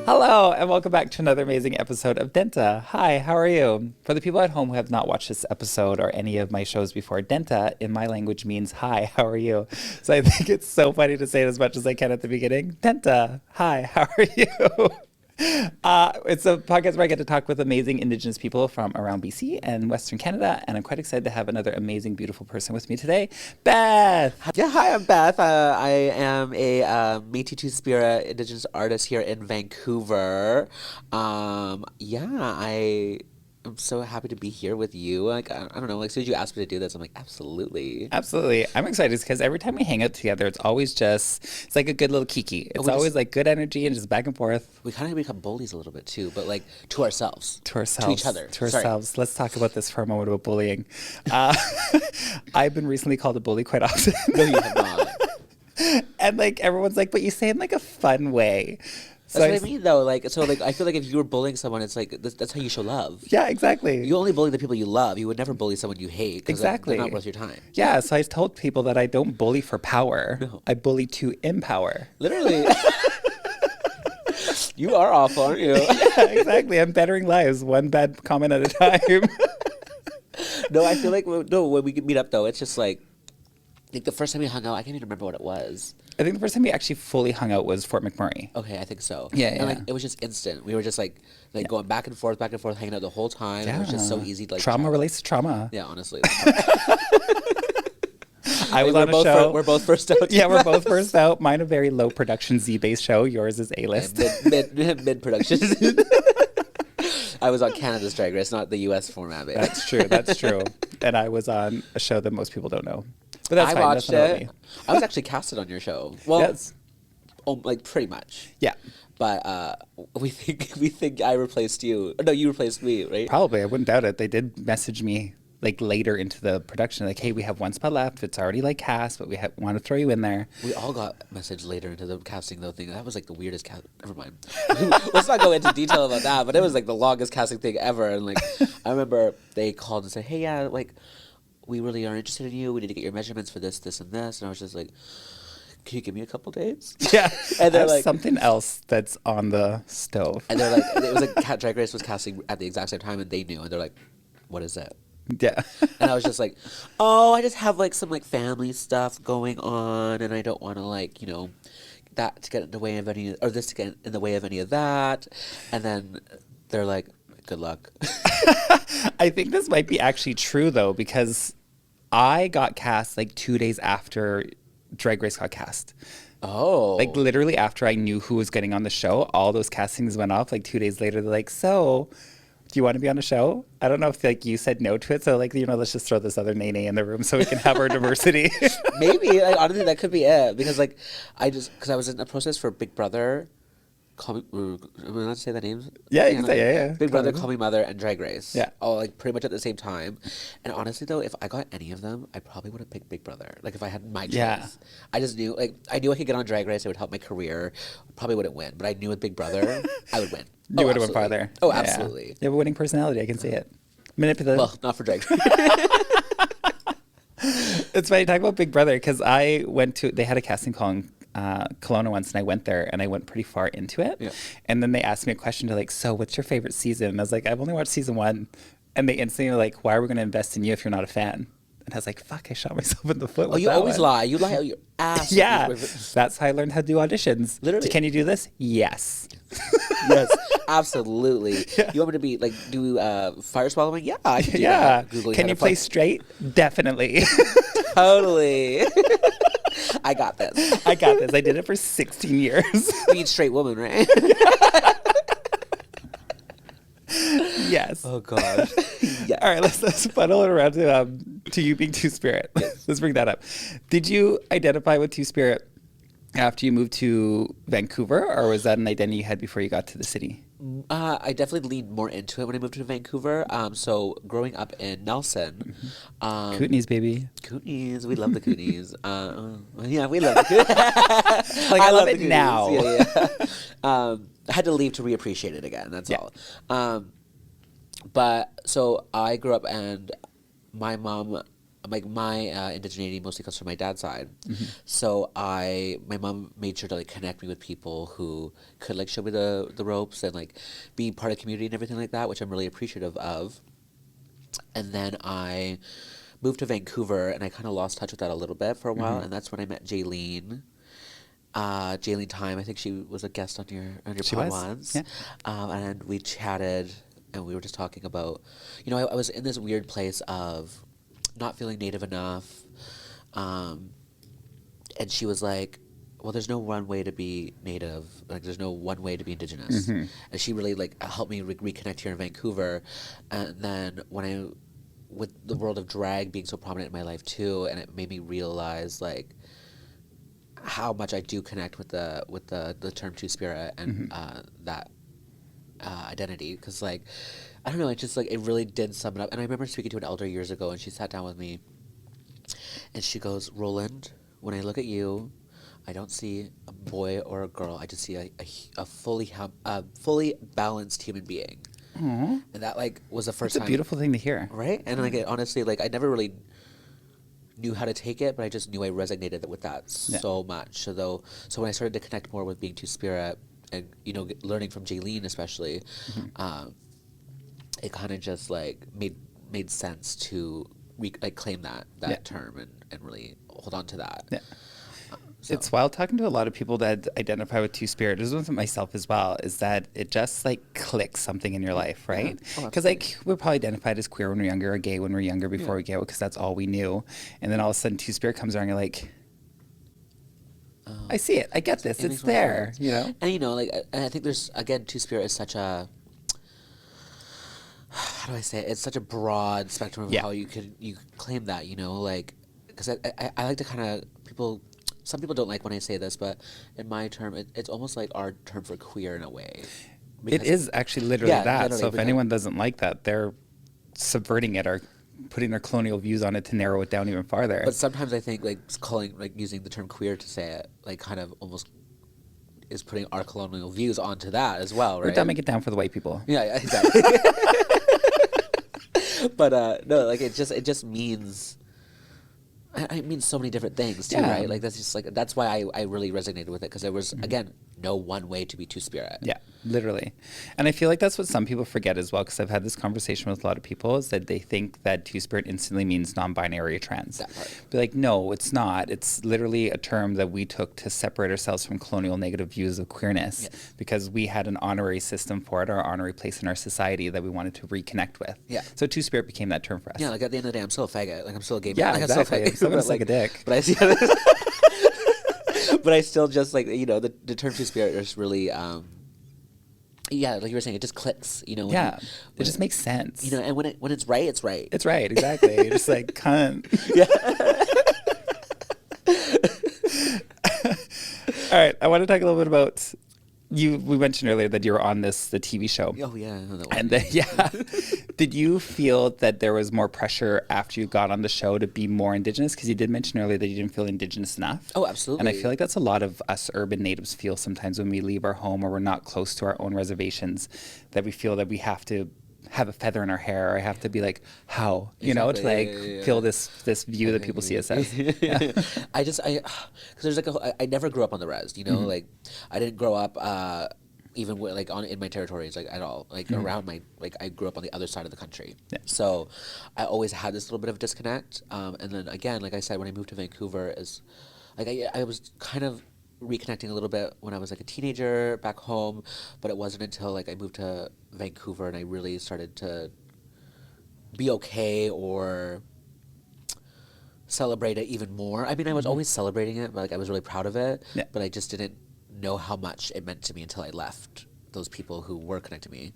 Hello, and welcome back to another amazing episode of Dénht'ā. Hi, how are you? For the people at home who have not watched this episode or any of my shows before, Dénht'ā in my language means hi, how are you? So I think it's so funny to say it as much as I can at the beginning. Dénht'ā, hi, how are you? It's a podcast where I get to talk with amazing Indigenous people from around BC and Western Canada, and I'm quite excited to have another amazing, beautiful person with me today, Beth. Yeah, hi, I'm Beth. I am a Métis Two Spirit Indigenous artist here in Vancouver. I'm so happy to be here with you. Like, I don't know, like, as soon as you asked me to do this, I'm like, absolutely. Absolutely. I'm excited because every time we hang out together, it's like a good little kiki. It's always like good energy and just back and forth. We kind of become bullies a little bit too, but like to ourselves. To ourselves. To each other. To ourselves. Let's talk about this for a moment about bullying. I've been recently called a bully quite often. No, you have not. And like everyone's like, but you say it in like a fun way. So That's what I mean, though. Like, so, like, I feel like if you were bullying someone, it's like that's how you show love. Yeah, exactly. You only bully the people you love. You would never bully someone you hate. Exactly. They're not worth your time. Yeah. So I told people that I don't bully for power. No. I bully to empower. Literally. You are awful, aren't you? Yeah, exactly. I'm bettering lives one bad comment at a time. No, I feel like when we meet up though, it's just like the first time we hung out, I can't even remember what it was. I think the first time we actually fully hung out was Fort McMurray. Okay, I think so. Yeah, and yeah. like it was just instant. We were just like going back and forth, hanging out the whole time. Yeah. It was just so easy to like trauma relates to trauma. Yeah, honestly. I was on a show. We're both first out. Yeah, we're both first out. Mine a very low production Z-based show. Yours is A-list. Mid production. I was on Canada's Drag Race, not the U.S. format. Baby. That's true. That's true. And I was on a show that most people don't know. But that's I fine. watched that's it. I was actually casted on your show. Well, yes. Like pretty much. Yeah. But we think I replaced you. No, you replaced me, right? Probably. I wouldn't doubt it. They did message me like later into the production, like, hey, we have one spot left. It's already like cast, but we want to throw you in there. We all got messaged later into the casting though thing. That was like the weirdest cast. Never mind. Let's not go into detail about that. But it was like the longest casting thing ever. And like, I remember they called and said, hey, yeah, like, we really are interested in you. We need to get your measurements for this, this, and this. And I was just like, can you give me a couple days? Yeah. And they're like, something else that's on the stove. And they're like, it was like Drag Race was casting at the exact same time, and they knew. And they're like, what is it? Yeah. And I was just like, oh, I just have like some like family stuff going on, and I don't want to like, you know, that to get in the way of any, or this to get in the way of any of that. And then they're like, good luck. I think this might be actually true though, because I got cast like 2 days after Drag Race got cast. Oh. Like literally after I knew who was getting on the show, all those castings went off. Like 2 days later, they're like, so do you want to be on a show? I don't know if like you said no to it. So like, you know, let's just throw this other Nene in the room so we can have our diversity. Maybe. Like, honestly, that could be it. Because like, because I was in the process for Big Brother. Am I allowed to say the names? Yeah, you can say, yeah. Big Brother, Call Me Mother, and Drag Race. Yeah. All like pretty much at the same time. And honestly though, if I got any of them, I probably would have picked Big Brother. Like if I had my choice. Yeah. I just knew, like, I knew I could get on Drag Race. It would help my career. Probably wouldn't win. But I knew with Big Brother, I would win. You would have went farther. Oh, absolutely. You have a winning personality. I can see it. Manipulative. Well, not for Drag Race. It's funny, talk about Big Brother, because they had a casting call in Kelowna once, and I went there, and I went pretty far into it. Yeah. And then they asked me a question to like, so what's your favorite season? And I was like, I've only watched season 1. And they instantly were like, why are we going to invest in you if you're not a fan? And I was like, fuck, I shot myself in the foot. Oh, you always lie. You lie out your ass. Yeah. That's how I learned how to do auditions. Literally. Can you do this? Yes. Yes, absolutely. Yeah. You want me to be like do fire swallowing? Yeah, I can do yeah. that. Googling can you play straight? Definitely. Totally. I got this. I got this. I did it for 16 years. Being straight woman, right? Yes. Oh gosh. Yeah. All right, let's funnel it around to you being Two Spirit. Yes. Let's bring that up. Did you identify with Two Spirit after you moved to Vancouver, or was that an identity you had before you got to the city? I definitely leaned more into it when I moved to Vancouver. So growing up in Nelson, Kootenays, baby. Kootenays, we love the Kootenays. Yeah, we love the Kootenays. Like I love it now. Yeah. I had to leave to reappreciate it again. That's all. But so I grew up, and my mom like my indigeneity mostly comes from my dad's side. So my mom made sure to like connect me with people who could like show me the ropes and like be part of the community and everything like that, which I'm really appreciative of. And then I moved to Vancouver, and I kind of lost touch with that a little bit for a while, and that's when I met Jaylene. Jaylene Time, I think she was a guest on your pod once. Yeah. And we chatted, and we were just talking about, you know, I was in this weird place of not feeling native enough. And she was like, well, there's no one way to be native. Like, there's no one way to be Indigenous. And she really, like, helped me reconnect here in Vancouver. And then with the world of drag being so prominent in my life, too, and it made me realize, like, how much I do connect with the term Two Spirit and that identity. Because, like, I don't know, it just, like, it really did sum it up. And I remember speaking to an elder years ago, and she sat down with me, and she goes, Roland, when I look at you, I don't see a boy or a girl. I just see a fully balanced human being. Aww. And that, like, was the first It's a time. beautiful thing to hear. Right? And, like, honestly, like, I never really knew how to take it, but I just knew I resonated with that so much. So when I started to connect more with being Two Spirit and, you know, learning from Jaylene especially, it kind of just, like, made sense to claim that term and really hold on to that. Yeah. So. It's wild talking to a lot of people that identify with Two Spirit, as well as myself as well, is that it just like clicks something in your life, right? Because like we're probably identified as queer when we're younger or gay when we're younger before we get because that's all we knew. And then all of a sudden Two Spirit comes around and you're like, I see it. I get this. It's there, you know? And, you know, like, I think there's, again, Two Spirit is such a, how do I say it? It's such a broad spectrum of how you could claim that, you know, like, because I like to kind of, some people don't like when I say this, but in my term, it's almost like our term for queer in a way. It is actually literally that. Literally, so if anyone doesn't like that, they're subverting it or putting their colonial views on it to narrow it down even farther. But sometimes I think like using the term queer to say it, like kind of almost is putting our colonial views onto that as well, right? Or dumbing it down for the white people. Yeah, exactly. But no, like it just means. I mean so many different things too, right? Like that's just like that's why I really resonated with it because there was again no one way to be Two Spirit. Yeah, literally. And I feel like that's what some people forget as well because I've had this conversation with a lot of people is that they think that Two Spirit instantly means non-binary or trans. That part. Be like, no, it's not. It's literally a term that we took to separate ourselves from colonial negative views of queerness because we had an honorary system for it, our honorary place in our society that we wanted to reconnect with. Yeah. So Two Spirit became that term for us. Yeah, like at the end of the day, I'm still a faggot. Like I'm still a gay man. Yeah, like, exactly. I'm still gonna suck a dick. But I see. But I still just like the term Two Spirit is really like you were saying, it just clicks. You know. It just makes sense. You know, and when it's right, it's right. It's right, exactly. You're just like cunt. Yeah. All right, I want to talk a little bit about you. We mentioned earlier that you were on the TV show. Oh yeah, I know that one. And did you feel that there was more pressure after you got on the show to be more Indigenous? Because you did mention earlier that you didn't feel Indigenous enough. Oh, absolutely. And I feel like that's a lot of us urban natives feel sometimes when we leave our home or we're not close to our own reservations, that we feel that we have to have a feather in our hair or I have to be like, how? You know, to like feel this view that people see us as. Because there's like I never grew up on the res, you know, like I didn't grow up even like in my territories like at all, like around my like I grew up on the other side of the country, so I always had this little bit of disconnect. And then again, like I said, when I moved to Vancouver, is like I was kind of reconnecting a little bit when I was like a teenager back home, but it wasn't until like I moved to Vancouver and I really started to be okay or celebrate it even more. I mean, I was always celebrating it, but like I was really proud of it, but I just didn't know how much it meant to me until I left those people who were connected to me.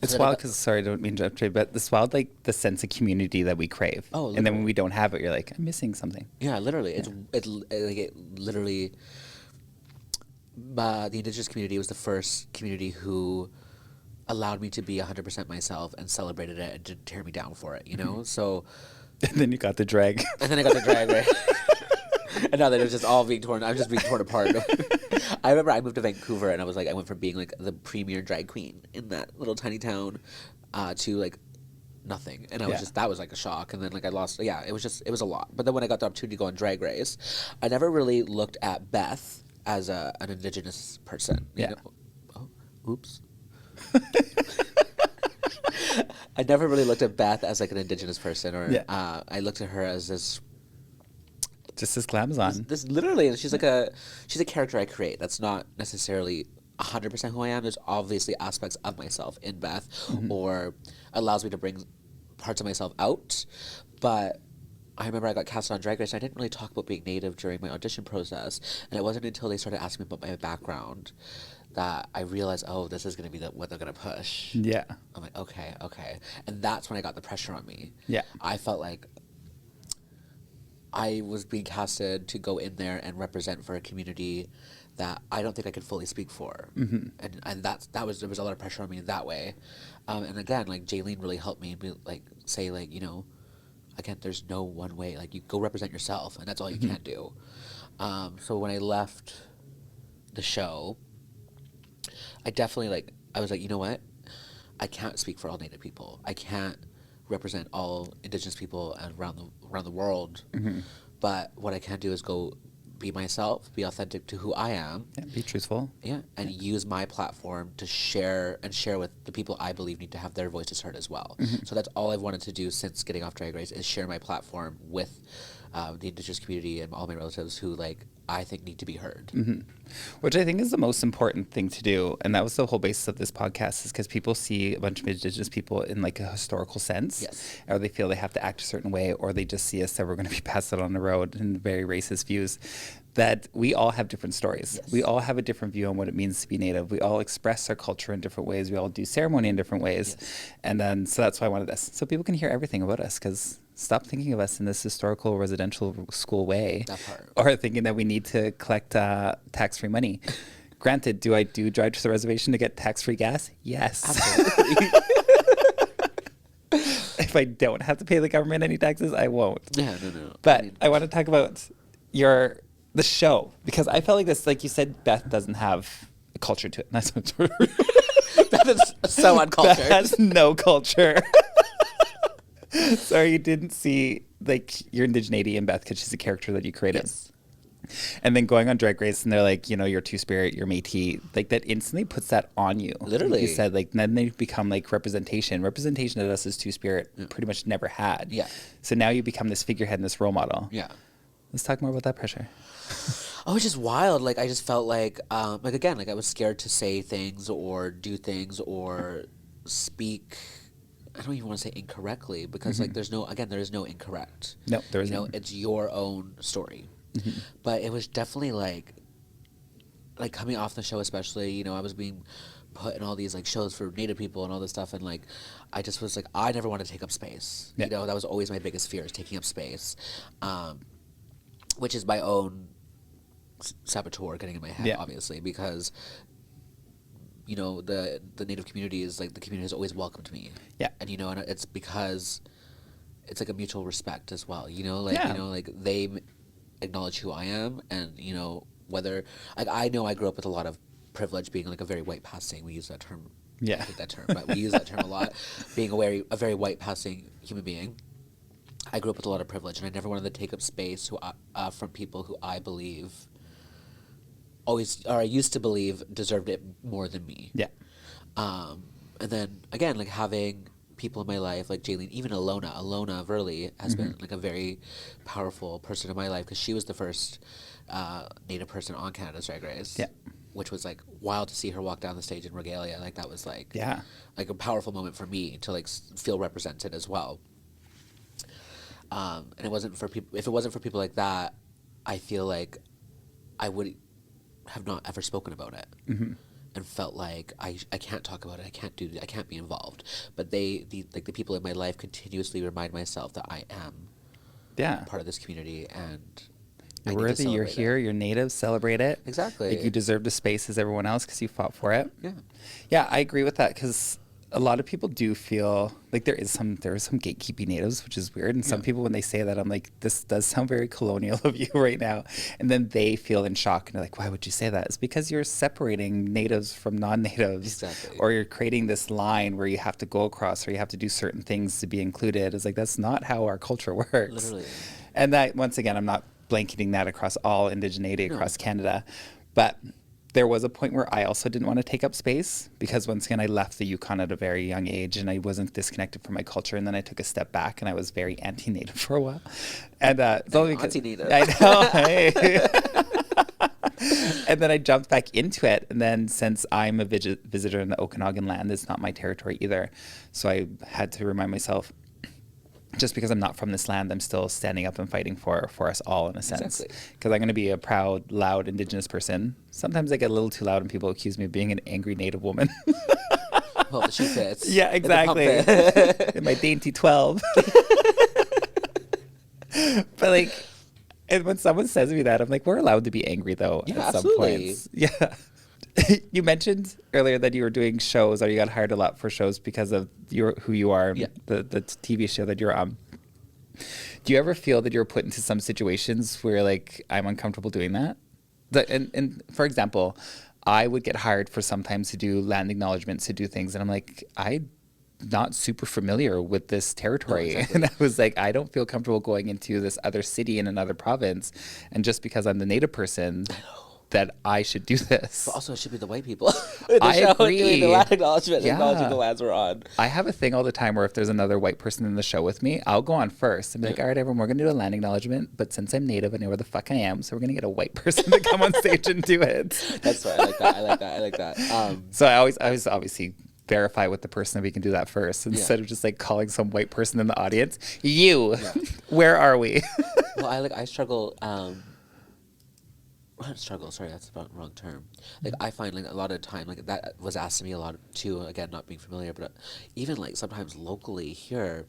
It's wild because, sorry, I don't mean to interrupt you, but it's wild, like the sense of community that we crave. Oh, and then when we don't have it, you're like, I'm missing something. Yeah, literally. It literally, the Indigenous community was the first community who allowed me to be 100% myself and celebrated it and didn't tear me down for it, you know? So. And then you got the drag. And then I got the drag, right? And now that it's just all being torn, I'm just being torn apart. I remember I moved to Vancouver and I was like, I went from being like the premier drag queen in that little tiny town to like nothing, and I was just, that was like a shock. And then like I lost, it was a lot. But then when I got the opportunity to go on Drag Race, I never really looked at Beth as an Indigenous person. You know? Oh, oops. I never really looked at Beth as like an Indigenous person, or I looked at her as this. Just this glamazon. This literally, she's a character I create. That's not necessarily 100% who I am. There's obviously aspects of myself in Beth, or allows me to bring parts of myself out. But I remember I got casted on Drag Race, and I didn't really talk about being Native during my audition process. And it wasn't until they started asking me about my background that I realized, oh, this is going to be what they're going to push. Yeah. I'm like, okay. And that's when I got the pressure on me. Yeah. I felt like I was being casted to go in there and represent for a community that I don't think I could fully speak for. And there was a lot of pressure on me in that way. And again, like Jaylene really helped me say like, you know, again, there's no one way, like you go represent yourself, and that's all you can do. So when I left the show, I definitely I was like, you know what? I can't speak for all Native people. I can't represent all Indigenous people around the world. But what I can do is go be myself, be authentic to who I am. Yeah, be truthful. Yeah, and use my platform to share with the people I believe need to have their voices heard as well. So that's all I've wanted to do since getting off Drag Race, is share my platform with the Indigenous community and all my relatives who I think need to be heard. Which I think is the most important thing to do. And that was the whole basis of this podcast, is because people see a bunch of Indigenous people in like a historical sense. Yes. Or they feel they have to act a certain way, or they just see us that we're going to be passed out on the road in very racist views. That we all have different stories. Yes. We all have a different view on what it means to be Native. We all express our culture in different ways. We all do ceremony in different ways. Yes. And then, so that's why I wanted this. So people can hear everything about us, because stop thinking of us in this historical residential school way. That part. Or thinking that we need to collect tax-free money. Granted, do I drive to the reservation to get tax-free gas? Yes. Absolutely. If I don't have to pay the government any taxes, I won't. Yeah, no. But I want to talk about the show, because I felt like this, like you said, Beth doesn't have a culture to it. That's what That is so uncultured. Beth has no culture. Sorry, you didn't see your indigeneity in Beth, because she's a character that you created. Yes. And then going on Drag Race, and they're like, you know, you're Two Spirit, you're Métis. Like, that instantly puts that on you. Literally. Like you said, then they become like representation. Representation of us as Two Spirit pretty much never had. Yeah. So now you become this figurehead and this role model. Yeah. Let's talk more about that pressure. Oh, it's just wild. I just felt again, I was scared to say things or do things or speak. I don't even want to say incorrectly, because there is no incorrect. No, there isn't. You know, it's your own story. But it was definitely like coming off the show, especially, you know, I was being put in all these shows for Native people and all this stuff, and I just was I never wanted to take up space. Yeah. You know, that was always my biggest fear, is taking up space, which is my own saboteur getting in my head, obviously, because you know the Native community is the community has always welcomed me. Yeah. And you know, and it's because it's a mutual respect as well. You know, you know, they acknowledge who I am, and you know, whether I know I grew up with a lot of privilege, being a very white passing. We use that term. Yeah. I hate that term, but we use that term a lot. Being a very white passing human being, I grew up with a lot of privilege, and I never wanted to take up space from people who I believe I used to believe deserved it more than me. Yeah. And then again, having people in my life like Jaylene, even Alona Verley has been a very powerful person in my life, because she was the first Native person on Canada's Drag Race. Yeah. Which was wild to see her walk down the stage in regalia. That was a powerful moment for me to feel represented as well. And if it wasn't for people like that, I feel like I would have not ever spoken about it. And felt like I can't talk about it, I can't be involved. But the people in my life continuously remind myself that I am part of this community, and you're worthy, you're here, you're Native, celebrate it. Exactly. You deserve the space as everyone else, because you fought for it. Yeah. Yeah, I agree with that, because a lot of people do feel like there are some gatekeeping natives, which is weird. And some people, when they say that, I'm like, this does sound very colonial of you right now. And then they feel in shock and they're like, why would you say that? It's because you're separating natives from non-natives. Exactly. Or you're creating this line where you have to go across or you have to do certain things to be included. It's like, that's not how our culture works. Literally. And that, once again, I'm not blanketing that across all indigeneity across Canada. But there was a point where I also didn't want to take up space because, once again, I left the Yukon at a very young age and I wasn't disconnected from my culture. And then I took a step back and I was very anti-native for a while. And it's only because anti-native. I know. Hey. And then I jumped back into it. And then, since I'm a visitor in the Okanagan land, it's not my territory either. So I had to remind myself, just because I'm not from this land, I'm still standing up and fighting for us all, in a sense. Exactly. Because I'm going to be a proud, loud Indigenous person. Sometimes I get a little too loud and people accuse me of being an angry Native woman. Well, the shoe fits. Yeah, exactly. In my dainty 12. But like, and when someone says me that, I'm like, we're allowed to be angry though, Yeah, at some absolutely. points. Yeah. You mentioned earlier that you were doing shows, or you got hired a lot for shows because of who you are, the TV show that you're on. Do you ever feel that you're put into some situations where you're like, I'm uncomfortable doing that? And for example, I would get hired for sometimes to do land acknowledgements, to do things, and I'm like, I'm not super familiar with this territory. No, exactly. And I was like, I don't feel comfortable going into this other city in another province, and just because I'm the Native person, that I should do this. But also, it should be the white people. I agree. Doing the land acknowledgement, Yeah. acknowledging the lands we're on. I have a thing all the time where if there's another white person in the show with me, I'll go on first and be like, all right, everyone, we're going to do a land acknowledgement. But since I'm Native, I know where the fuck I am. So we're going to get a white person to come on stage and do it. That's right. I like that. I like that. I like that. So I always obviously verify with the person that we can do that first, instead of just like calling some white person in the audience. Where are we? Well, I struggle. Not struggle, sorry, that's about the wrong term. Like, I find, like, a lot of time, like, that was asked to me a lot, too, again, not being familiar, but even, like, sometimes locally here,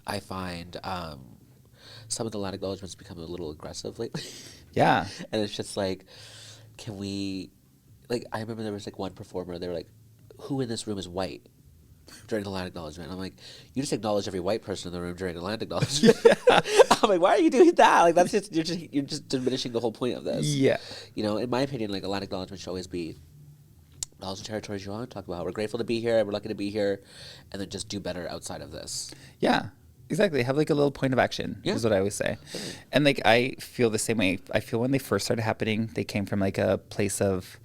I find some of the land acknowledgements become a little aggressive lately. Yeah. And it's just, like, can we, like, I remember there was, like, one performer, they were like, who in this room is white during the land acknowledgement? I'm like, you just acknowledge every white person in the room during a land acknowledgement. Yeah. I'm like, why are you doing that? Like, that's just you're just diminishing the whole point of this. Yeah. You know, in my opinion, like, a land acknowledgement should always be acknowledge the territories you want to talk about. We're grateful to be here. We're lucky to be here, and then just do better outside of this. Yeah. Exactly. Have like a little point of action is what I always say. And like, I feel the same way. I feel when they first started happening, they came from like a place of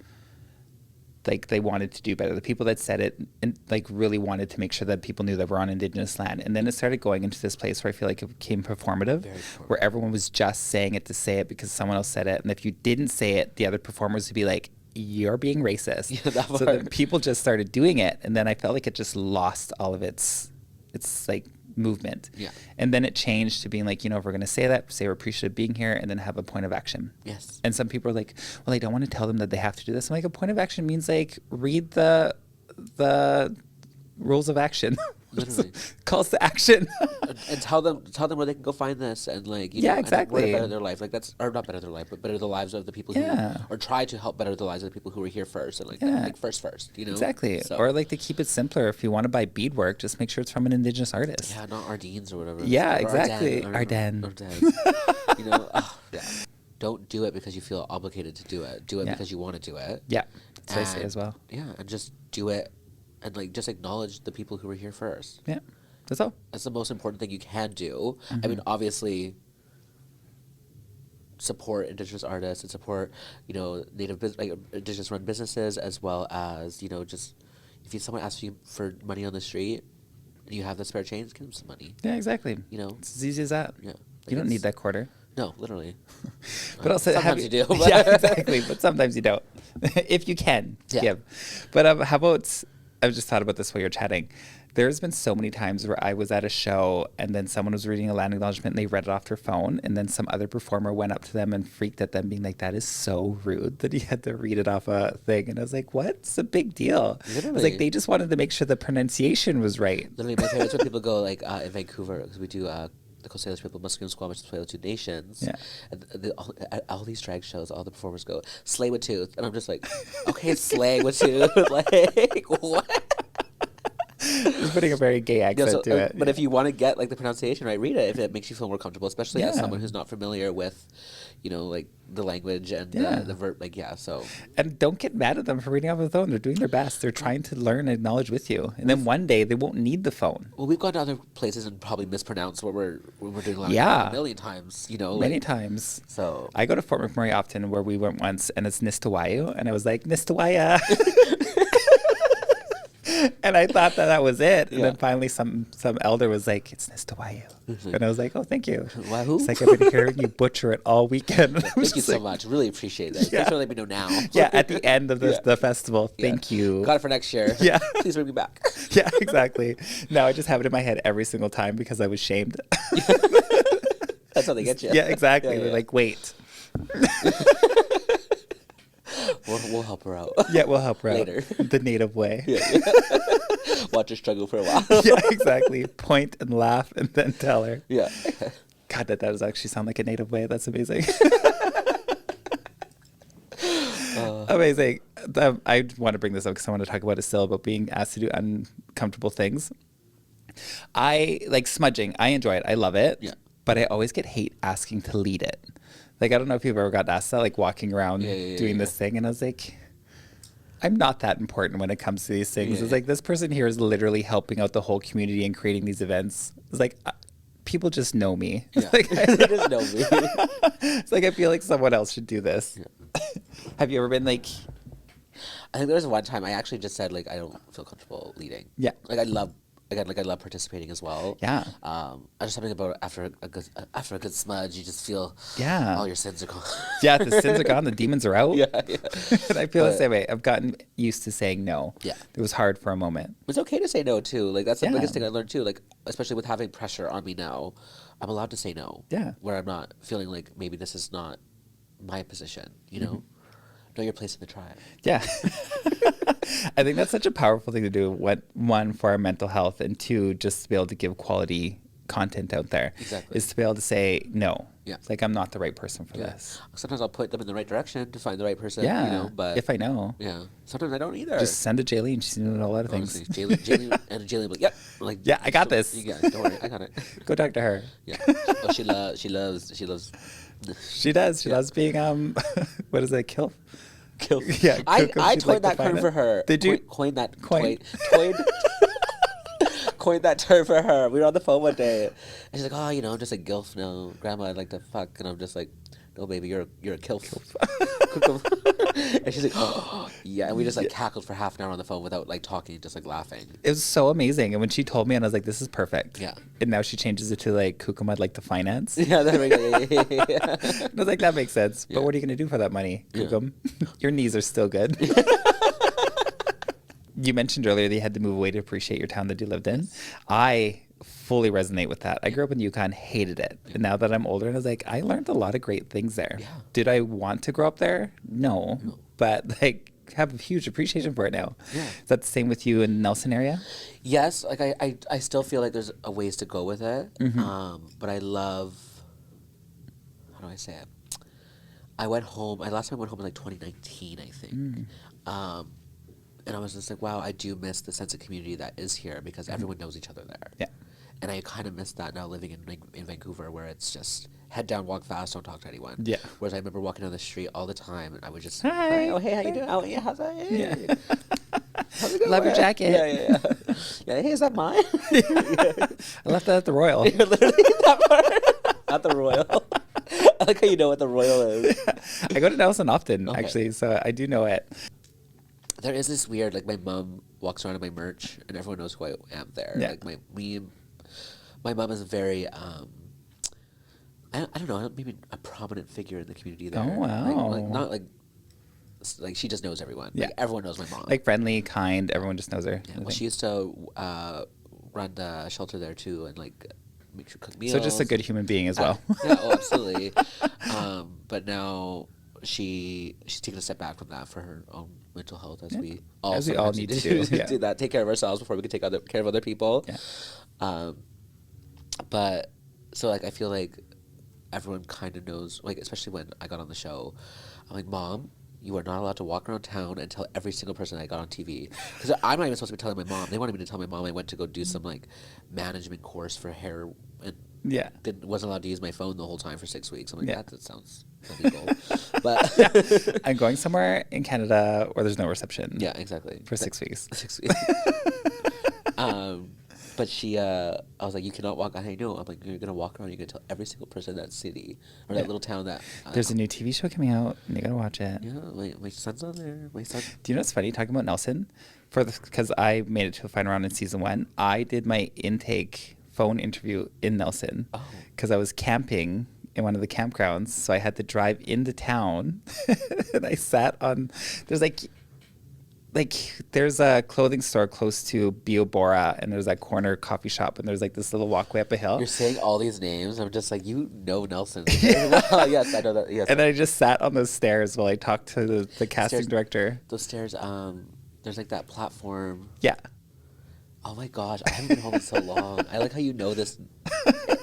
like they wanted to do better. The people that said it and like really wanted to make sure that people knew that we're on Indigenous land. And then it started going into this place where I feel like it became performative, where everyone was just saying it to say it because someone else said it. And if you didn't say it, the other performers would be like, you're being racist. Yeah, so then people just started doing it. And then I felt like it just lost all of its like movement. Yeah. And then it changed to being like, you know, if we're going to say that, say we're appreciative of being here, and then have a point of action. Yes. And some people are like, well, I don't want to tell them that they have to do this. I'm like, a point of action means like read the rules of action. Literally. Calls to action. And tell them where they can go find this, and like, you Yeah, know, exactly. and better their life. Like, that's, or not better their life, but better the lives of the people who, or try to help better the lives of the people who were here first, and like, like first, you know? Exactly. So. Or like to keep it simpler, if you want to buy beadwork, just make sure it's from an Indigenous artist. Yeah, not Ardenes or whatever. Yeah, or exactly. Arden. You know, yeah. Don't do it because you feel obligated to do it. Do it because you want to do it. Yeah, that's what I say as well. Yeah, and just do it, and like just acknowledge the people who were here first. Yeah, that's all. That's the most important thing you can do. I mean, obviously, support Indigenous artists and support, you know, Indigenous run businesses, as well as, you know, just if someone asks you for money on the street and you have the spare change, give them some money. Yeah, exactly. You know, it's as easy as that. Yeah, you don't need that quarter. No, literally. But also, sometimes you do. But yeah, exactly. But sometimes you don't. If you can, give. But how about? I've just thought about this while you're chatting. There's been so many times where I was at a show and then someone was reading a land acknowledgement and they read it off their phone, and then some other performer went up to them and freaked at them, being like, "That is so rude that he had to read it off a thing." And I was like, "What? It's a big deal." Literally. I was like, they just wanted to make sure the pronunciation was right. Literally, my favorite is when people go like in Vancouver, because we do the Coast Salish people, Musqueam, Squamish, Twila Two Nations. Yeah. And all these drag shows, all the performers go, "Slay with tooth," and I'm just like, okay, slay with tooth, like what? putting a very gay accent to it. But if you want to get like the pronunciation right, read it if it makes you feel more comfortable, especially as someone who's not familiar with, like the language and the verb. So. And don't get mad at them for reading off the phone. They're doing their best. They're trying to learn and acknowledge with you. And then one day they won't need the phone. Well, we've gone to other places and probably mispronounced what we're doing a million times. Many times. So I go to Fort McMurray often, where we went once, and it's Nistawaya, and I was like, Nistawaya. And I thought that was it. And then finally some elder was like, it's Nistawaya. And I was like, oh, thank you. Wahoo? It's like, I've been hearing you butcher it all weekend. Thank you so much. Really appreciate that. Thanks for letting me know now. Yeah, at the end of the festival. Thank you. Got it for next year. Yeah. Please bring me back. Yeah, exactly. Now I just have it in my head every single time because I was shamed. That's how they get you. Yeah, exactly. They're like, wait. We'll help her out. Yeah, we'll help her later. Out. The native way. Yeah. Watch her struggle for a while. Yeah, exactly. Point and laugh and then tell her. Yeah. God, that does actually sound like a native way. That's amazing. Amazing. I want to bring this up because I want to talk about it still, about being asked to do uncomfortable things. I like smudging. I enjoy it. I love it. Yeah. But I always get hate asking to lead it. Like, I don't know if you've ever got asked that, like walking around doing this thing. And I was like, I'm not that important when it comes to these things. It's like, this person here is literally helping out the whole community and creating these events. It's like, people just know me. Yeah. Like, They just know me. It's like, I feel like someone else should do this. Yeah. Have you ever been like... I think there was one time I actually just said, like, I don't feel comfortable leading. Yeah. Like, I love participating as well. Yeah. I just something about after a good smudge, you just feel all your sins are gone. Yeah, the sins are gone, the demons are out. Yeah. And I feel the same way. I've gotten used to saying no. Yeah. It was hard for a moment. It's okay to say no too. Like, that's the biggest thing I learned too. Like, especially with having pressure on me now, I'm allowed to say no. Yeah. Where I'm not feeling like maybe this is not my position, know? Know your place in the tribe. Yeah. I think that's such a powerful thing to do. One, for our mental health, and two, just to be able to give quality content out there. Exactly. Is to be able to say no. Yeah. It's like, I'm not the right person for this. Sometimes I'll point them in the right direction to find the right person. Yeah. But if I know. Yeah. Sometimes I don't either. Just send to Jaylene. She's known a lot of things. Jaylene and Jaylene will be like, yep. Like, yeah, I got this. Yeah, don't worry, I got it. Go talk to her. Yeah. Oh, she loves. She does. She loves being what is it? Kilf. Yeah. I coined that term for her. Did you coin that? Coined that term for her. We were on the phone one day, and she's like, "Oh, I'm just a gilf now, Grandma. I'd like to fuck," and I'm just like, "No, baby, you're a kilf." And she's like, "Oh, yeah," and we just like cackled for half an hour on the phone without like talking, just like laughing. It was so amazing, and when she told me, and I was like, "This is perfect." Yeah. And now she changes it to like, "Kukum, I'd like to finance." Yeah, there we go. Yeah. And I was like, that makes sense. But what are you gonna do for that money, Kukum? Your knees are still good. You mentioned earlier that you had to move away to appreciate your town that you lived in. I fully resonate with that. I grew up in Yukon, hated it. And now that I'm older, and I was like, I learned a lot of great things there. Yeah. Did I want to grow up there? No. But like, have a huge appreciation for it now. Yeah. Is that the same with you in Nelson area? Yes, like I still feel like there's a ways to go with it. But I love, how do I say it? I went home, last time I went home was like 2019, I think. And I was just like, wow, I do miss the sense of community that is here because everyone knows each other there. Yeah. And I kind of miss that now living in Vancouver, where it's just head down, walk fast, don't talk to anyone. Yeah. Whereas I remember walking down the street all the time, and I would just, hi, oh, hey, how you doing? Oh, yeah, how's that? Hey. Yeah. How's it going? Love your jacket. Yeah. Yeah, hey, is that mine? I left that at the Royal. Literally that part. At the Royal. I like how you know what the Royal is. I go to Nelson often, actually, so I do know it. There is this weird, like, my mom walks around in my merch, and everyone knows who I am there. Yeah. Like, my mom is a very, I don't know, maybe a prominent figure in the community there. Oh, wow. Like not like she just knows everyone. Yeah. Like, everyone knows my mom. Like, friendly, kind, everyone just knows her. Yeah, well, she used to run the shelter there, too, and, like, make sure cook meals. So just a good human being as well. Yeah, oh, absolutely. But now she's taken a step back from that for her own mental health, as we all need to do. Yeah. Do that. Take care of ourselves before we can take care of other people. Yeah. But so like I feel like everyone kind of knows, like especially when I got on the show, I'm like, Mom, you are not allowed to walk around town and tell every single person I got on TV. Because I'm not even supposed to be telling my mom. They wanted me to tell my mom I went to go do some like management course for hair and Yeah. wasn't allowed to use my phone the whole time for 6 weeks. I'm like, Yeah. that sounds illegal. But I'm going somewhere in Canada where there's no reception. yeah, exactly. For 6 weeks. 6 weeks. But she, I was like, you cannot walk. I know. I'm like, you're gonna walk around. You're gonna tell every single person in that city or that little town that. There's a new TV show coming out, and you gotta watch it. Yeah, my son's on there. My son. Do you know what's funny? Talking about Nelson, because I made it to a final round in season 1. I did my intake phone interview in Nelson because I was camping in one of the campgrounds, so I had to drive into town, and I sat on. There's there's a clothing store close to Biobora, and there's that corner coffee shop, and there's like this little walkway up a hill. You're saying all these names. I'm just like, you know Nelson. Well, yes, I know that. Yes. And then I just sat on those stairs while I talked to the casting director. Those stairs. There's like that platform. Yeah. Oh my gosh, I haven't been home in so long. I like how you know this.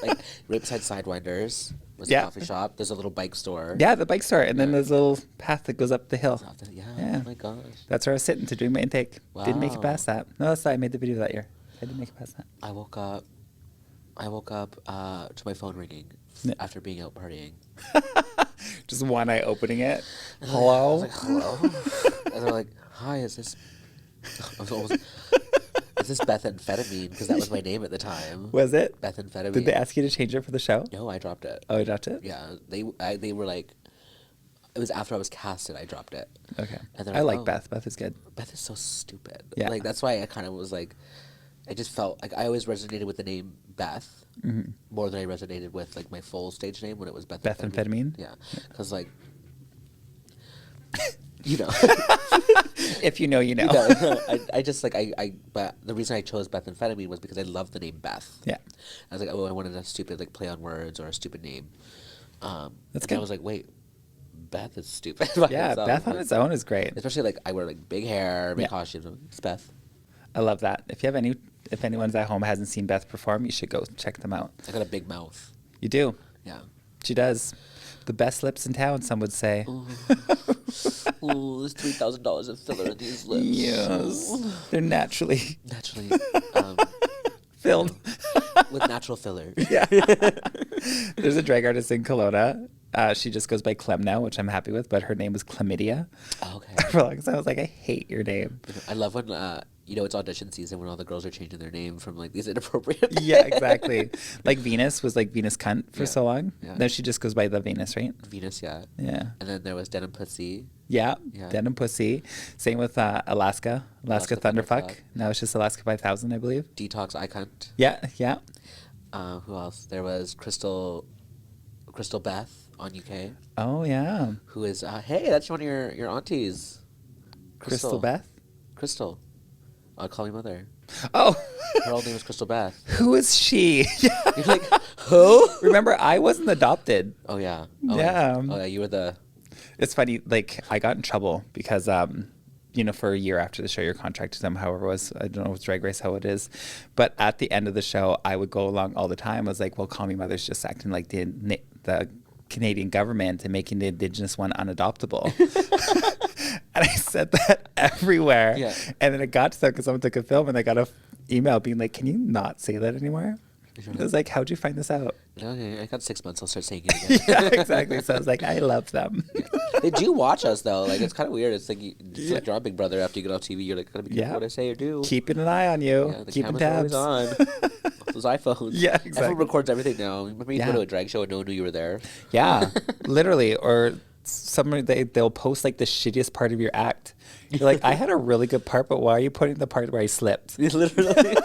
Like right beside Sidewinders was a coffee shop. There's a little bike store. Yeah, the bike store, and then there's a little path that goes up the hill. Yeah. Yeah. Oh my gosh. That's where I was sitting to do my intake. Didn't make it Wow. past that. No, that's why I made the video that year. I didn't make it past that. I woke up to my phone ringing after being out partying. Just one eye opening it. I Hello? was like, hello? And they're like, hi, is this... I was almost... Is this Bethamphetamine? Because that was my name at the time. Was it? Bethamphetamine. Did they ask you to change it for the show? No, I dropped it. Oh, you dropped it? Yeah, they were like... It was after I was casted, I dropped it. Okay. And they're I like oh, Beth. Beth is good. Beth is so stupid. Yeah. Like, that's why I kind of was like... I just felt like I always resonated with the name Beth more than I resonated with like my full stage name when it was Bethamphetamine? Yeah, because like, you know, If you know, you know. you know, I just like but the reason I chose Bethamphetamine was because I loved the name Beth. Yeah. I was like, oh, I wanted a stupid like play on words or a stupid name. That's and good. I was like, wait, Beth is stupid. by Yeah, itself. Beth on its own is great. Especially like I wear like big hair, big Yeah. costumes. It's Beth. I love that. If anyone's at home hasn't seen Beth perform, you should go check them out. I got a big mouth. You do. Yeah. She does. The best lips in town, some would say. Ooh, there's $3,000 of filler in these lips. Yes. They're naturally Naturally, filled. with natural filler. Yeah. There's a drag artist in Kelowna. She just goes by Clem now, which I'm happy with, but her name was Chlamydia. Oh, okay. For long time, I was like, I hate your name. I love when it's audition season when all the girls are changing their name from like these inappropriate. Yeah, exactly. Like Venus was like Venus Cunt for so long. Yeah. Now she just goes by the Venus, right? Venus, yeah. Yeah. And then there was Denim Pussy. Yeah. Yeah. Denim Pussy. Same with Alaska Thunderfuck. Thunderfuck. Now it's just Alaska 5000, I believe. Detox Icon. Yeah, yeah. Who else? There was Crystal Beth on UK. Oh, yeah. Who is hey, that's one of your aunties. Crystal Beth? Crystal. Call me mother. Oh. Her old name was Crystal Beth. Who is she? You're like, who? Remember, I wasn't adopted. Oh yeah. Yeah. Oh yeah, you were the. It's funny, like, I got in trouble because, for a year after the show, you're contracted to them, however it was. I don't know if it's Drag Race, how it is. But at the end of the show, I would go along all the time. I was like, well, Call Me Mother's just acting like the Canadian government and making the Indigenous one unadoptable. And I said that everywhere. Yeah. And then it got to them because someone took a film and I got a email being like, can you not say that anymore? I was like, how'd you find this out? Okay, I got 6 months. I'll start saying it again. Yeah, exactly. So I was like, I love them. They do watch us though. Like it's kind of weird. It's like like you're on Big Brother after you get off TV. You're like, gotta be careful what I say or do. Keeping an eye on you. Yeah, the Keeping camera's tabs. always on. Those iPhones. Yeah, exactly. Everyone records everything now. Remember you go to a drag show and no one knew you were there. Yeah, literally. Or they'll post like the shittiest part of your act. You're like, I had a really good part, but why are you putting the part where I slipped? Literally.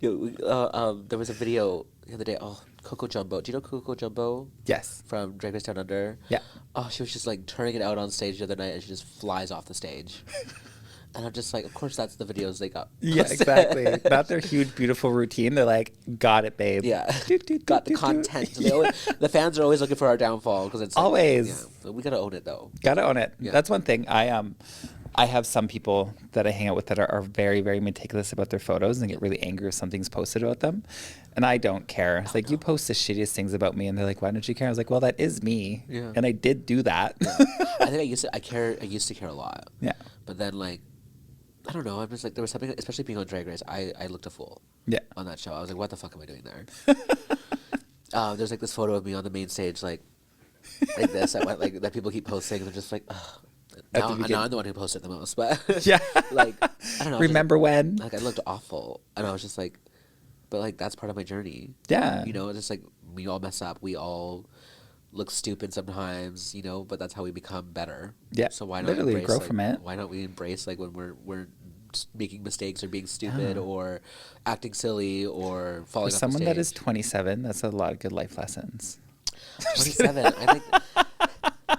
There was a video the other day. Oh, Coco Jumbo. Do you know Coco Jumbo? Yes. From Drag Race Down Under? Yeah. Oh, she was just like turning it out on stage the other night and she just flies off the stage. And I'm just like, of course that's the videos they got. Yeah, exactly. Not their huge, beautiful routine. They're like, got it, babe. Yeah. Do, Got the content. The fans are always looking for our downfall because it's like, Always. Yeah, we gotta own it though. Gotta own it. Yeah. That's one thing. I have some people that I hang out with that are very, very meticulous about their photos and get really angry if something's posted about them. And I don't care. It's like, you post the shittiest things about me. And they're like, why don't you care? I was like, well, that is me. Yeah. And I did do that. Yeah. I think I used to care a lot. Yeah. But then, like, I don't know. I'm just like, there was something, especially being on Drag Race, I looked a fool. Yeah. On that show. I was like, what the fuck am I doing there? There's like this photo of me on the main stage, like this, that people keep posting. And I'm just like, ugh. Now I'm the one who posted the most, but yeah, like, I don't know. Remember when? Like, I looked awful, and I was just like, but like, that's part of my journey. Yeah, you know, it's just like, we all mess up, we all look stupid sometimes, you know, but that's how we become better. Yeah, so why not literally grow like, from it? Why don't we embrace, like, when we're making mistakes or being stupid or acting silly or falling off the someone stage? that is 27, that's a lot of good life lessons. 27. I think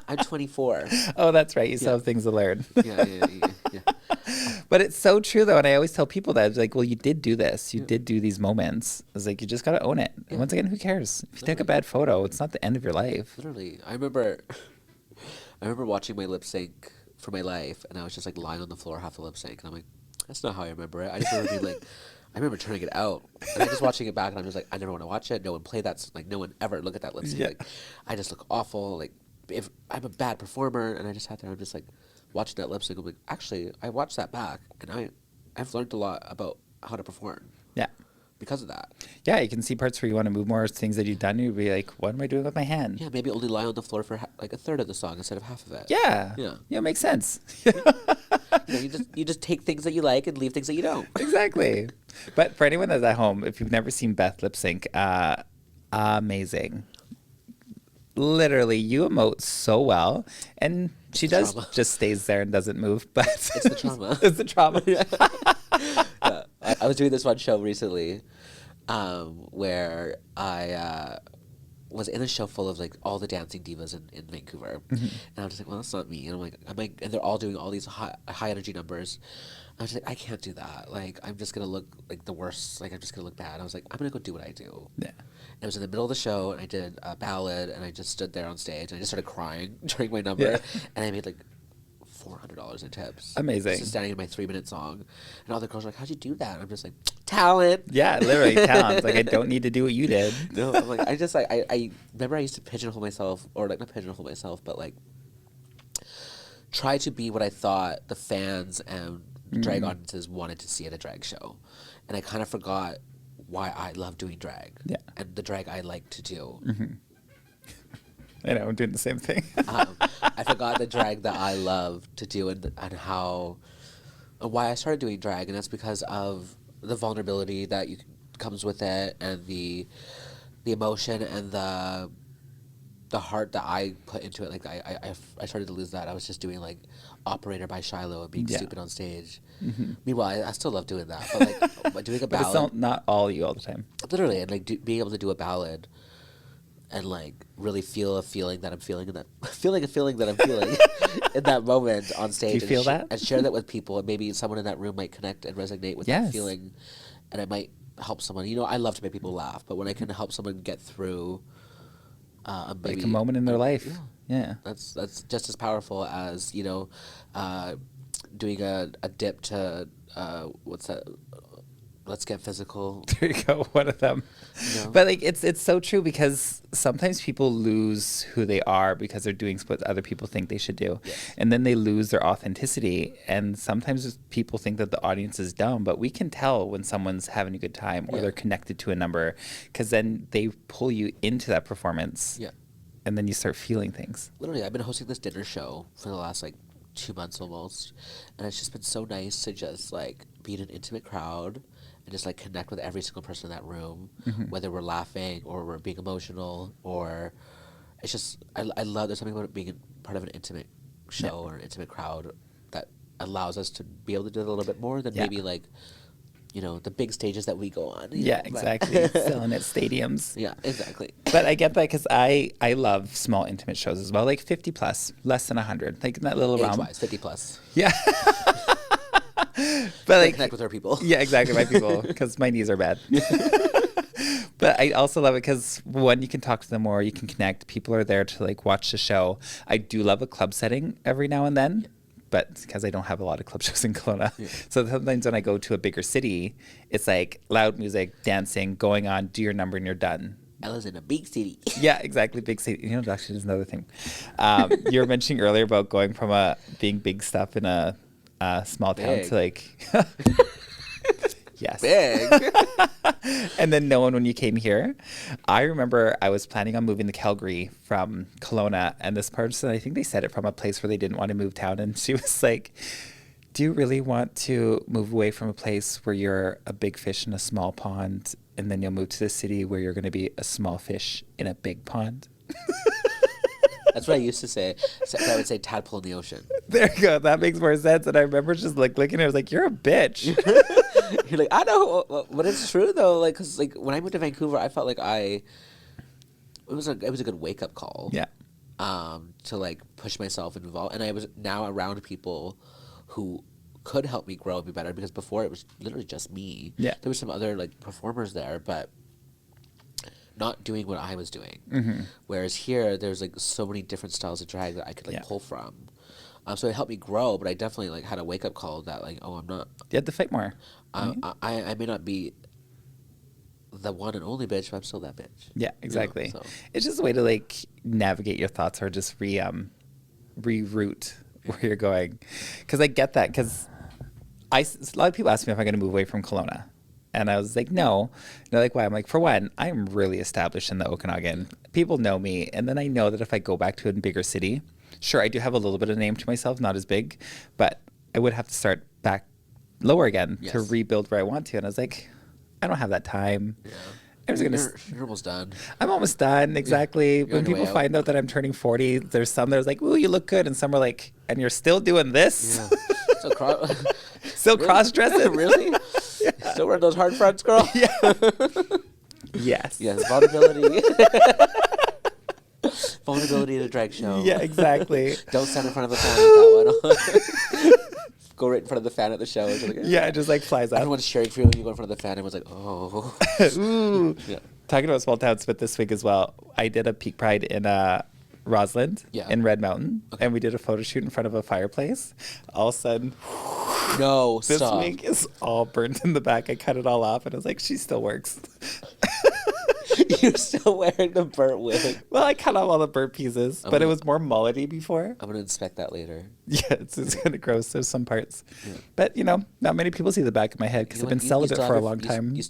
I'm 24. Oh, that's right. You still have things to learn. Yeah. But it's so true, though. And I always tell people that. It's like, well, you did do this. You did do these moments. It's like, you just got to own it. And once again, who cares? If you take a bad photo, it's not the end of your life. Literally. I remember watching my lip sync for my life, and I was just like lying on the floor half the lip sync. And I'm like, that's not how I remember it. I just remember being like, I remember turning it out. And I'm just watching it back, and I'm just like, I never want to watch it. No one play that. Like, no one ever look at that lip sync. Yeah. Like, I just look awful. Like, if I'm a bad performer, and I just sat there, I'm just like watching that lip sync. I'm like, actually, I watched that back, and I've learned a lot about how to perform. Yeah. Because of that. Yeah, you can see parts where you want to move more, things that you've done. You'd be like, what am I doing with my hand? Yeah, maybe only lie on the floor for like a third of the song instead of half of it. Yeah. Yeah. Yeah, it makes sense. You know, you just take things that you like and leave things that you don't. Exactly. But for anyone that's at home, if you've never seen Beth lip sync, amazing. Literally, you emote so well, and she does trauma. just stays there and doesn't move. But It's the trauma. It's the trauma. Yeah. I was doing this one show recently, where I was in a show full of like all the dancing divas in Vancouver, and I'm just like, well, that's not me. And I'm like, and they're all doing all these high energy numbers. I was just like, I can't do that. Like, I'm just gonna look like the worst. Like, I'm just gonna look bad. I was like, I'm gonna go do what I do. Yeah. And it was in the middle of the show, and I did a ballad, and I just stood there on stage, and I just started crying during my number, and I made like $400 in tips. Amazing. Just standing in my 3-minute song, and all the girls were like, "How'd you do that?" And I'm just like, talent. Yeah, literally talent. Like, I don't need to do what you did. No, I'm like, I remember I used to pigeonhole myself, or like not pigeonhole myself, but like try to be what I thought the fans and drag audiences wanted to see at a drag show, and I kind of forgot why I love doing drag. Yeah. And the drag I like to do. I know, I'm doing the same thing. I forgot the drag that I love to do, and how and why I started doing drag, and that's because of the vulnerability that comes with it, and the emotion and the heart that I put into it. Like, I started to lose that. I was just doing like Operator by Shiloh and being stupid on stage. Meanwhile, I still love doing that, but like but doing a But ballad, it's not all you all the time. literally, and like being able to do a ballad and like really feel a feeling that I'm feeling, and that feeling a feeling that I'm feeling in that moment on stage. Do you feel that? And share that with people, and maybe someone in that room might connect and resonate with that feeling, and it might help someone. You know, I love to make people laugh, but when I can help someone get through maybe Like a moment in their life. Yeah. that's just as powerful as, you know, doing a dip to what's that? Let's Get Physical. There you go, one of them. You know? But like, it's so true, because sometimes people lose who they are because they're doing what other people think they should do. Yes. And then they lose their authenticity. And sometimes people think that the audience is dumb, but we can tell when someone's having a good time or they're connected to a number, because then they pull you into that performance. Yeah. And then you start feeling things. Literally, I've been hosting this dinner show for the last like 2 months almost, and it's just been so nice to just like be in an intimate crowd and just like connect with every single person in that room, whether we're laughing or we're being emotional, or it's just I love, there's something about being part of an intimate show or an intimate crowd that allows us to be able to do it a little bit more than maybe like, you know, the big stages that we go on. Yeah, exactly. Selling at stadiums. Yeah, exactly. But I get that, because I love small intimate shows as well, like 50 plus, less than 100, like in that little realm. Age-wise, 50 plus. Yeah. But like, Connect with our people. Yeah, exactly, my people, because my knees are bad. But I also love it because, one, you can talk to them more, you can connect. People are there to like watch the show. I do love a club setting every now and then, but because I don't have a lot of club shows in Kelowna. Yeah. So sometimes when I go to a bigger city, it's like loud music, dancing, going on, do your number and you're done. Ella's in a big city. Yeah, exactly. Big city. You know, actually, there's another thing. You were mentioning earlier about going from being big stuff in a small town to like... Yes. Big. And then no one when you came here. I remember I was planning on moving to Calgary from Kelowna, and this person, I think they said it from a place where they didn't want to move town, and she was like, do you really want to move away from a place where you're a big fish in a small pond, and then you'll move to the city where you're going to be a small fish in a big pond? That's what I used to say. So I would say tadpole in the ocean. There you go. That makes more sense. And I remember just like looking at it, I was like, you're a bitch. You're like, I know, but it's true though. Like, cause like when I moved to Vancouver, I felt like it was a good wake up call. Yeah. To like push myself and involve, and I was now around people who could help me grow and be better, because before it was literally just me. Yeah. There were some other like performers there, but not doing what I was doing. Mm-hmm. Whereas here, there's like so many different styles of drag that I could like pull from. So it helped me grow, but I definitely like had a wake up call that like, oh, I'm not. You had to fight more. I may not be the one and only bitch, but I'm still that bitch. Yeah, exactly. You know, so. It's just a way to like navigate your thoughts or just reroute where you're going. Because I get that. Because a lot of people ask me if I'm going to move away from Kelowna. And I was like, no. And they're like, why? I'm like, for one, I'm really established in the Okanagan. People know me. And then I know that if I go back to a bigger city, sure, I do have a little bit of name to myself, not as big, but I would have to start back lower again to rebuild where I want to. And I was like, I don't have that time. Yeah. You're almost done. I'm almost done, exactly. When people find out that I'm turning 40, there's some that are like, ooh, you look good. And some are like, and you're still doing this? Yeah. Still cross-dressing? Really? Yeah. Still wearing those hard fronts, girl? Yeah. Yes. Yes, vulnerability. Vulnerability in a drag show. Yeah, exactly. Don't stand in front of a fan with that one on. Go right in front of the fan at the show. Like, yeah, it just like flies out. Everyone's cheering for you when you go in front of the fan. Everyone's like, oh. Ooh. Yeah. Talking about small towns, but this week as well, I did a Peak Pride in Rossland in Red Mountain, and we did a photo shoot in front of a fireplace. All of a sudden, this wig is all burnt in the back. I cut it all off, and I was like, she still works. You're still wearing the burnt wig. Well, I cut off all the burnt pieces, but it was more mullety before. I'm gonna inspect that later. Yeah, it's kind of gross. There's some parts, but you know, not many people see the back of my head because I've been celibate for a long time. You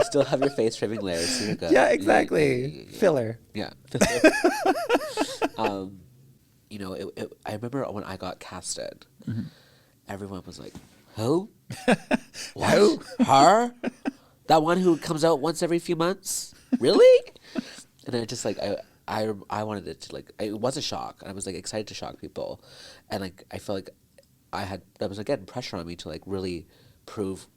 still have your face trimming layers, so you're good. Yeah, exactly. Filler. Yeah. You know, I remember when I got casted, everyone was like, "Who? What? Who? Her? That one who comes out once every few months? Really?" And I just like I wanted it to like, it was a shock, and I was like excited to shock people, and like I felt like that was again pressure on me to like really prove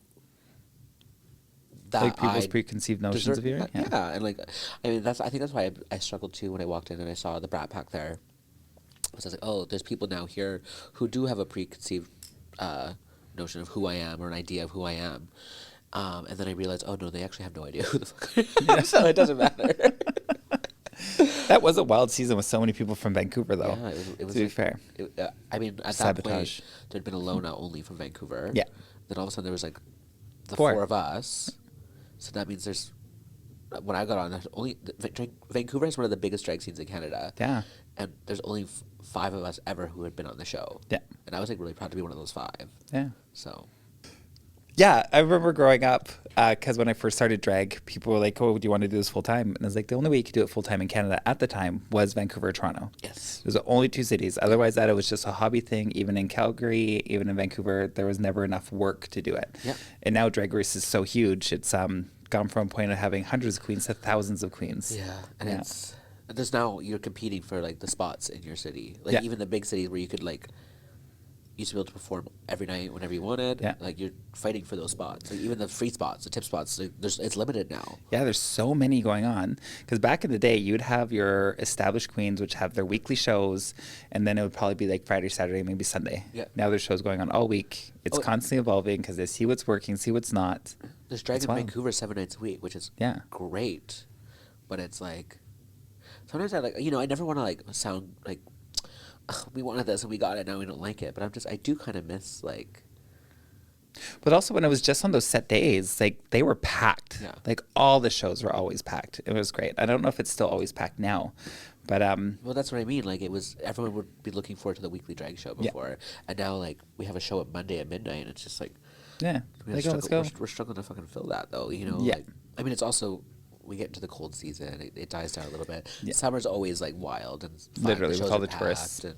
that like people's preconceived notions of you. Yeah, and like I mean I think that's why I struggled too when I walked in and I saw the Brat Pack there. I was like, oh, there's people now here who do have a preconceived notion of who I am or an idea of who I am. And then I realized, oh no, they actually have no idea who the fuck I am. So it doesn't matter. That was a wild season with so many people from Vancouver, though. Yeah, it was to be fair. I mean, at that point, there'd been a Lona only from Vancouver. Yeah. Then all of a sudden there was like the four of us. So that means there's, when I got on, Vancouver is one of the biggest drag scenes in Canada. Yeah. And there's only 5 of us ever who had been on the show. Yeah. And I was like really proud to be one of those 5. Yeah. So. Yeah, I remember growing up, because when I first started drag, people were like, oh, do you want to do this full time? And I was like, the only way you could do it full time in Canada at the time was Vancouver or Toronto. Yes. There's the only 2 cities. Otherwise, that it was just a hobby thing. Even in Calgary, even in Vancouver, there was never enough work to do it. Yeah. And now Drag Race is so huge. It's gone from a point of having hundreds of queens to thousands of queens. Yeah, and there's now you're competing for like the spots in your city. Like even the big cities where you could like used to be able to perform every night whenever you wanted. Yeah. Like you're fighting for those spots. Like even the free spots, the tip spots, it's limited now. Yeah, there's so many going on. Because back in the day, you'd have your established queens, which have their weekly shows, and then it would probably be like Friday, Saturday, maybe Sunday. Yeah. Now there's shows going on all week. It's constantly evolving because they see what's working, see what's not. There's drag in Vancouver 7 nights a week, which is great. But it's like, sometimes I never want to like sound like "Ugh, we wanted this and we got it, now we don't like it." But I do kind of miss like. But also when it was just on those set days, like they were packed. Yeah. Like all the shows were always packed. It was great. I don't know if it's still always packed now, but Well, that's what I mean. Like it was, everyone would be looking forward to the weekly drag show before, and now like we have a show at Monday at midnight, and it's just like, yeah, like, let's go. We're struggling to fucking fill that though. You know. Yeah. Like, I mean, it's also. We get into the cold season, it dies down a little bit. Yeah. Summer's always like wild and fun. Literally, the with shows all are the tourists. packed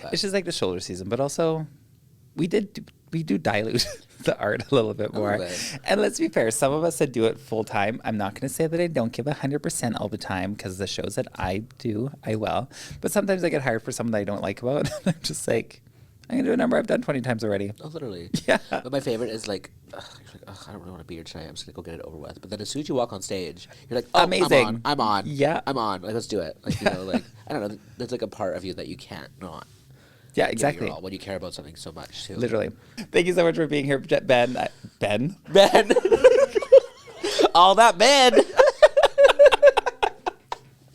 but It's just like the shoulder season, but also we do dilute the art a little bit more. And let's be fair, some of us that do it full time, I'm not going to say that I don't give 100% all the time, because the shows that I do, I will. But sometimes I get hired for something that I don't like about it. I'm just like, I'm going to do a number I've done 20 times already. Oh, literally. Yeah. But my favorite is like, you're like, ugh, I don't really want a beard today. I'm just going to go get it over with. But then as soon as you walk on stage, you're like, oh, amazing. I'm on. Yeah. I'm on. Like, let's do it. Like, you know, like, I don't know. There's like a part of you that you can't not. Yeah, give exactly. your all when you care about something so much, too. Literally. Thank you so much for being here, Ben. Ben? Ben. All that Ben.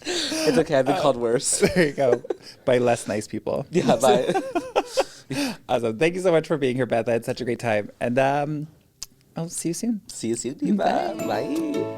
It's okay. I've been called worse. There you go. By less nice people. Yeah, bye. Awesome. Thank you so much for being here, Beth. I had such a great time. And I'll see you soon. See you soon. Bye. Bye.